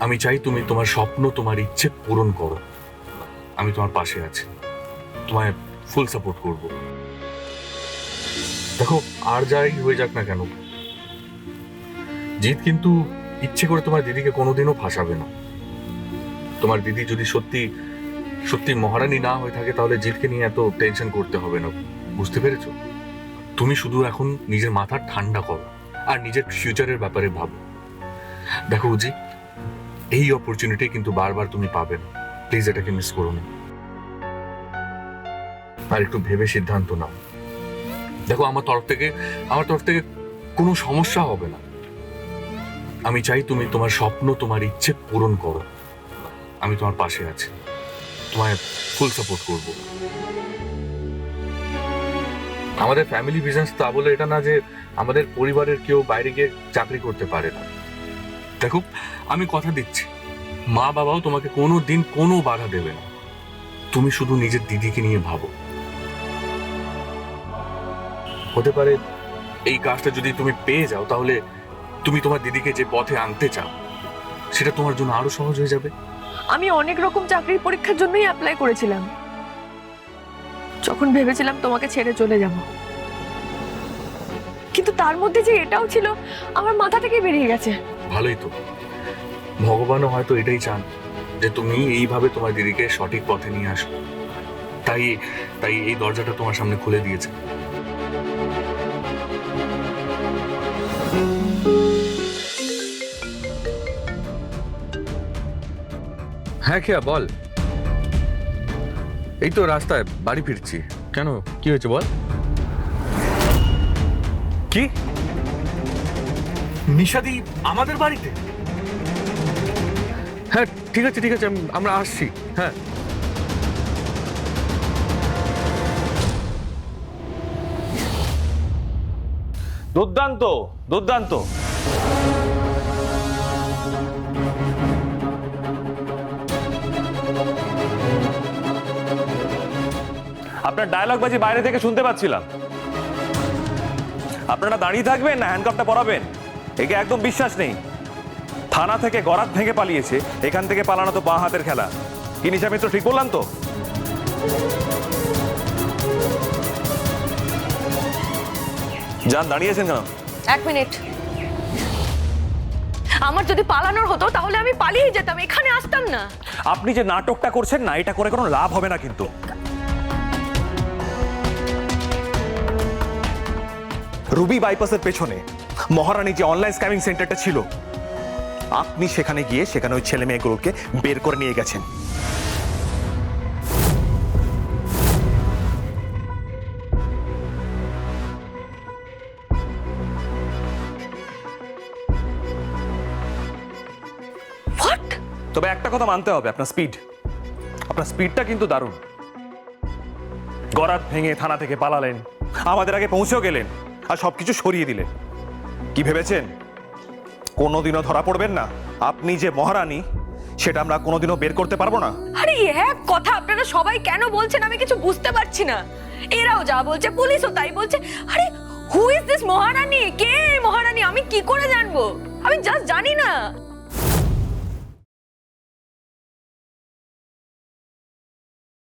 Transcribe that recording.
আমি চাই তুমি তোমার স্বপ্ন, তোমার ইচ্ছে পূরণ করো। আমি তোমার পাশে আছি, তোমায় ফুল সাপোর্ট করব। দেখো, আর যাই হয়ে যাক না কেন, জিৎ কিন্তু ইচ্ছে করে তোমার দিদিকে কোনোদিনও ফাঁসাবে না। তোমার দিদি যদি সত্যি সত্যি মহারানী না হয়ে থাকে, তাহলে জিৎকে নিয়ে এত টেনশন করতে হবে না। বুঝতে পেরেছো? তুমি শুধু এখন নিজের মাথা ঠান্ডা করো আর নিজের ফিউচারের ব্যাপারে ভাবো। দেখো উজি, এই অপরচুনিটি কিন্তু বারবার তুমি পাবে না। প্লিজ এটাকে মিস করো না, আর একটু ভেবে সিদ্ধান্ত নাও। দেখো, আমার তরফ থেকে কোনো সমস্যা হবে না। আমি চাই তুমি তোমার স্বপ্ন, তোমার ইচ্ছে পূরণ করো। আমি তোমার পাশে আছি, তোমায় ফুল সাপোর্ট করব। আমাদের ফ্যামিলি বিজনেস, তা বলে এটা না যে আমাদের পরিবারের কেউ বাইরে গিয়ে চাকরি করতে পারে না। দেখো, আমি কথা দিচ্ছি, মা বাবাও তোমাকে কোনো দিন কোনো বাধা দেবে না। তুমি শুধু নিজের দিদিকে নিয়ে ভাবো। হতে পারে এই কাজটা যদি তুমি পেয়ে যাও, তাহলে তুমি তোমার দিদিকে যে পথে আনতে চাও, সেটা তোমার জন্য আরো সহজ হয়ে যাবে। আমি অনেক রকম চাকরির পরীক্ষার জন্যই অ্যাপ্লাই করেছিলাম, যখন ভেবেছিলাম তোমাকে ছেড়ে চলে যাব। কিন্তু তার মধ্যে যে এটাও ছিল, আমার মাথা থেকে বেরিয়ে গেছে। ভালোই তো, ভগবানও হয়তো এটাই চান যে তুমি এইভাবে তোমার দিদিকে সঠিক পথে নিয়ে আসো। তাই তাই এই দরজাটা তোমার সামনে খুলে দিয়েছে। হ্যাঁ কেয়া বল। এই তো রাস্তায় বাড়ি ফিরছি। কেন, কি হয়েছে বল? কি? নিশাদি আমাদের বাড়িতে? হ্যাঁ ঠিক আছে ঠিক আছে, আমরা আসছি। হ্যাঁ দুর্দান্ত দুর্দান্ত। আপনার ডায়লগ বাজি বাইরে থেকে শুনতে পাচ্ছিলাম। আপনারা দাঁড়িয়ে থাকবেন না হ্যান্ডকাফটা পরাবেন? একে একদম বিশ্বাস নেই। থানা থেকে গরাত ভেঙে পালিয়েছে, এখান থেকে পালানো তো বাঁ হাতের খেলা। কি নিশা মিত্র, ঠিক বললাম তো? যান, দাঁড়িয়েছেন কেন? এক মিনিট, আমার যদি পালানোর হতো তাহলে আমি পালিয়ে যেতাম, এখানে আসতাম না। আপনি যে নাটকটা করছেন না, এটা করে কোনো লাভ হবে না কিন্তু। রুবি বাইপাসের পেছনে মহারানী যে অনলাইন স্ক্যামিং সেন্টারটা ছিল, আপনি সেখানে গিয়ে সেখানে ওই ছেলে মেয়েগুলোকে বের করে নিয়ে গেছেন। হোয়াট? তবে একটা কথা মানতে হবে, আপনার স্পিডটা কিন্তু দারুণ। গরাত ভেঙে থানা থেকে পালালেন, আমাদের আগে পৌঁছেও গেলেন, আর সবকিছু সরিয়ে দিলেন। কি ভেবেছেন কোনোদিনও ধরা পড়বেন না? আপনি যে মহারানী, সেটা আমরা কোনোদিনও বের করতে পারবো না। আরে এক কথা আপনারা সবাই কেন বলছেন আমি কিছু বুঝতে পারছি না। এরাও যা বলছে, পুলিশও তাই বলছে। আরে হু ইজ দিস মহারানী? কে এই মহারানী? আমি কি করে জানবো? আমি জাস্ট জানি না।